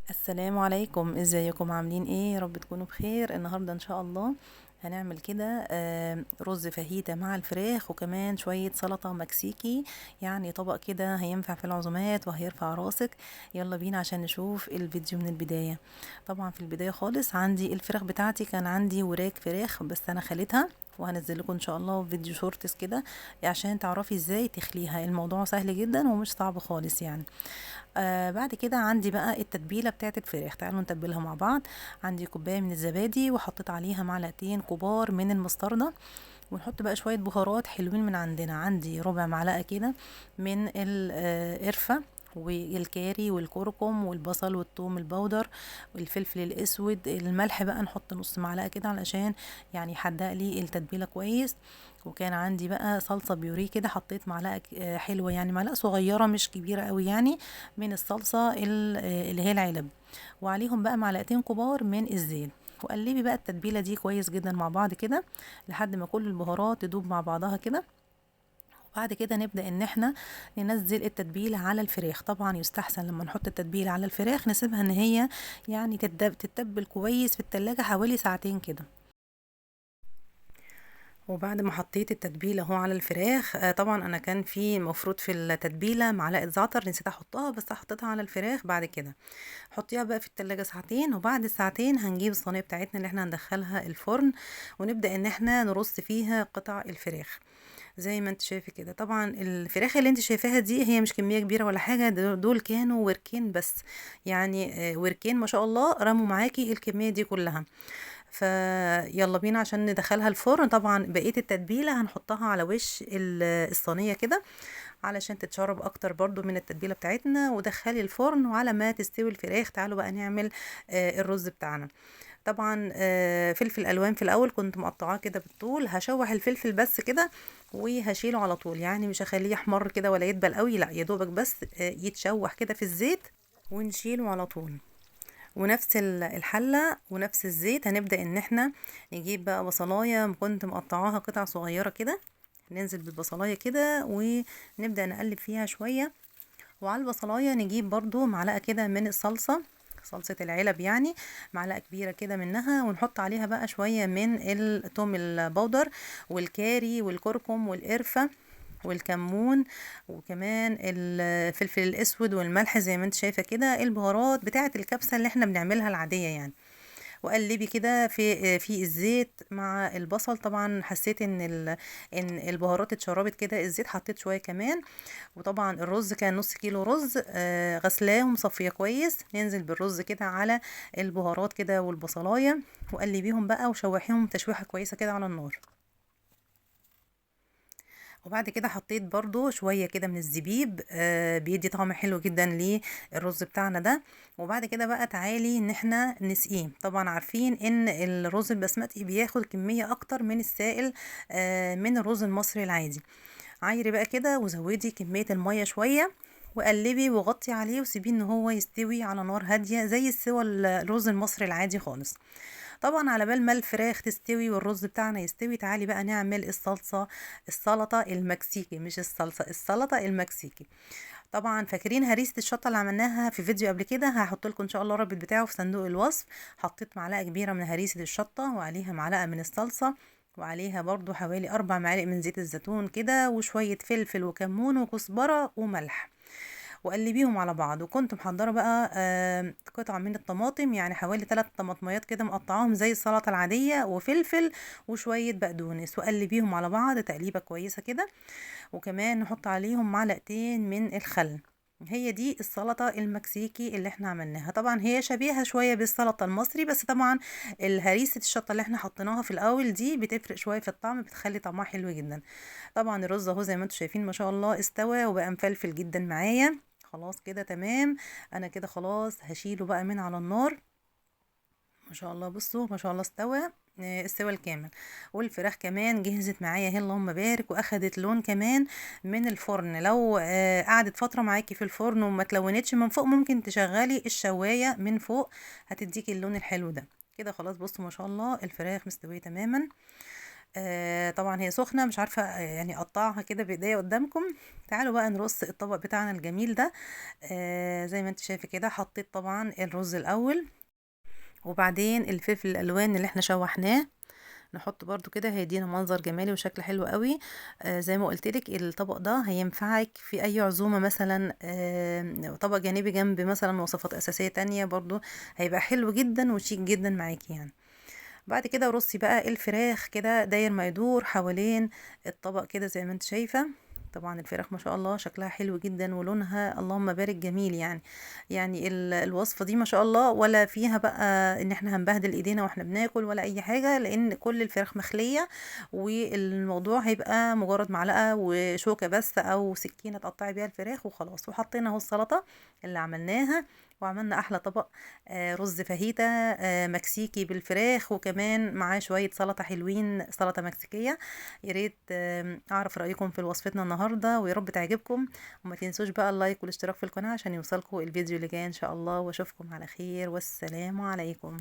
السلام عليكم، ازيكم عاملين ايه؟ يا رب تكونوا بخير. النهارده ان شاء الله هنعمل كده رز فاهيتا مع الفراخ وكمان شوية سلطة مكسيكي. يعني طبق كده هينفع في العزومات وهيرفع راسك. يلا بينا عشان نشوف الفيديو من البداية. طبعا في البداية خالص عندي الفراخ بتاعتي، كان عندي وراك فراخ بس انا خليتها، وهنزل لكم ان شاء الله فيديو شورتس كده عشان تعرفي ازاي تخليها. الموضوع سهل جدا ومش صعب خالص يعني. بعد كده عندي بقى التتبيله بتاعت الفراخ، تعالوا نتبلها مع بعض. عندي كوبايه من الزبادي وحطيت عليها معلقتين كبار من المستردة، ونحط بقى شويه بهارات حلوين من عندنا. عندي ربع معلقه كده من القرفه والكاري والكركم والبصل والثوم البودر والفلفل الاسود. الملح بقى نحط نص معلقه كده علشان يعني يحدق لي التتبيله كويس. وكان عندي بقى صلصه بيوريه كده، حطيت معلقه حلوه، يعني معلقه صغيره مش كبيره قوي يعني، من الصلصه اللي هي العلب. وعليهم بقى معلقتين كبار من الزيت. وقلبي بقى التتبيله دي كويس جدا مع بعض كده لحد ما كل البهارات تدوب مع بعضها كده. وبعد كده نبدأ ان احنا ننزل التتبيلة على الفراخ. طبعا يستحسن لما نحط التتبيلة على الفراخ نسيبها ان هي يعني تتبل كويس في التلاجة حوالي ساعتين كده. وبعد ما حطيت التتبيله اهو على الفراخ، طبعا انا كان في مفروض في التتبيله معلقه زعتر، نسيت احطها بس حطيتها على الفراخ بعد كده. حطيها بقى في التلاجة ساعتين، وبعد الساعتين هنجيب الصينيه بتاعتنا اللي احنا هندخلها الفرن، ونبدا ان احنا نرص فيها قطع الفراخ زي ما انت شايفه كده. طبعا الفراخ اللي انت شايفاها دي هي مش كميه كبيره ولا حاجه، دول كانوا وركين بس، يعني وركين ما شاء الله رموا معاكي الكميه دي كلها. فيلا بينا عشان ندخلها الفرن. طبعا بقية التتبيلة هنحطها على وش الصينية كده علشان تتشرب اكتر برضو من التتبيلة بتاعتنا، ودخلي الفرن. وعلى ما تستوي الفراخ تعالوا بقى نعمل الرز بتاعنا. طبعا فلفل الوان في الاول كنت مقطعاه كده بالطول، هشوح الفلفل بس كده وهشيله على طول، يعني مش هخليه يحمر كده ولا يدبل قوي، لا يا دوبك بس يتشوح كده في الزيت ونشيله على طول. ونفس الحلة ونفس الزيت هنبدأ ان احنا نجيب بقى بصلاية كنت مقطعاها قطع صغيرة كده، ننزل بالبصلاية كده ونبدأ نقلب فيها شوية. وعلى البصلاية نجيب برضو معلقة كده من الصلصة، صلصة العلب يعني، معلقة كبيرة كده منها، ونحط عليها بقى شوية من الثوم البودر والكاري والكركم والقرفة والكمون وكمان الفلفل الاسود والملح زي ما انت شايفه كده، البهارات بتاعه الكبسه اللي احنا بنعملها العاديه يعني. وقلبي كده في الزيت مع البصل. طبعا حسيت ان البهارات اتشربت كده الزيت، حطيت شويه كمان. وطبعا الرز كان نص كيلو رز غسلاه ومصفيه كويس، ننزل بالرز كده على البهارات كده والبصلايه، وقلبيهم بقى وشوحيهم تشويحه كويسه كده على النار. وبعد كده حطيت برضو شوية كده من الزبيب، بيدي طعم حلو جدا للرز بتاعنا ده. وبعد كده بقى تعالي ان احنا نسقيه. طبعا عارفين ان الرز البسمتي بياخد كمية اكتر من السائل من الرز المصري العادي. عايري بقى كده وزودي كمية المية شوية، وقلبي وغطي عليه وسيبيه ان هو يستوي على نار هادية زي السوى الرز المصري العادي خالص. طبعا على بال ما الفراخ تستوي والرز بتاعنا يستوي تعالي بقى نعمل السلطة المكسيكي، مش الصلصة، السلطة المكسيكي. طبعا فاكرين هريسة الشطة اللي عملناها في فيديو قبل كده؟ هحط لكم ان شاء الله الرابط بتاعه في صندوق الوصف. حطيت معلقة كبيرة من هريسة الشطة وعليها معلقة من الصلصة، وعليها برضو حوالي 4 معالق من زيت الزيتون كده، وشوية فلفل وكمون وكزبرة وملح، وقلبيهم على بعض. وكنت محضره بقى قطع من الطماطم، يعني حوالي 3 طماطميات كده مقطعاهم زي السلطه العاديه، وفلفل وشويه بقدونس، وقلبيهم على بعض تقليبه كويسه كده. وكمان نحط عليهم معلقتين من الخل. هي دي السلطة المكسيكي اللي احنا عملناها. طبعا هي شبيهة شوية بالسلطة المصري، بس طبعا الهريسة الشطة اللي احنا حطيناها في الاول دي بتفرق شوية في الطعم، بتخلي طعمها حلو جدا. طبعا الرز اهو زي ما انتم شايفين ما شاء الله استوى وبقى مفلفل جدا معايا. خلاص كده تمام. انا كده خلاص هشيله بقى من على النار. ما شاء الله بصوا ما شاء الله استوى السوى الكامل. والفراخ كمان جهزت معايا اهي اللهم بارك، واخدت لون كمان من الفرن. لو قعدت فتره معاكي في الفرن وما تلونتش من فوق ممكن تشغلي الشوايه من فوق، هتديكي اللون الحلو ده. كده خلاص بصوا ما شاء الله الفراخ مستويه تماما. طبعا هي سخنة، مش عارفة يعني اقطعها كده بايديا قدامكم. تعالوا بقى نرص الطبق بتاعنا الجميل ده. زي ما انت شايفة كده، حطيت طبعا الرز الاول، وبعدين الفلفل الالوان اللي احنا شوحناه نحط برضو كده، هيدينا منظر جمالي وشكل حلو قوي. زي ما قلت لك الطبق ده هينفعك في اي عزومة مثلا، طبق جانبي جنب مثلا وصفات اساسية تانية برضو، هيبقى حلو جدا وشيك جدا معاكي يعني. بعد كده رصي بقى الفراخ كده داير ما يدور حوالين الطبق كده زي ما انت شايفة. طبعا الفراخ ما شاء الله شكلها حلو جدا ولونها اللهم بارك جميل يعني. يعني الوصفة دي ما شاء الله ولا فيها بقى ان احنا هنبهدل ايدينا واحنا بناكل ولا اي حاجة، لان كل الفراخ مخلية، والموضوع هيبقى مجرد معلقة وشوكة بس او سكينة تقطعي بيها الفراخ وخلاص. وحطينا اهو السلطة اللي عملناها، وعملنا احلى طبق رز فاهيتا مكسيكي بالفراخ، وكمان معاه شوية سلطة حلوين، سلطة مكسيكية. يا ريت اعرف رأيكم في وصفتنا النهاردة، ويا رب تعجبكم. وما تنسوش بقى اللايك والاشتراك في القناة عشان يوصلكم الفيديو اللي جاي ان شاء الله. واشوفكم على خير، والسلام عليكم.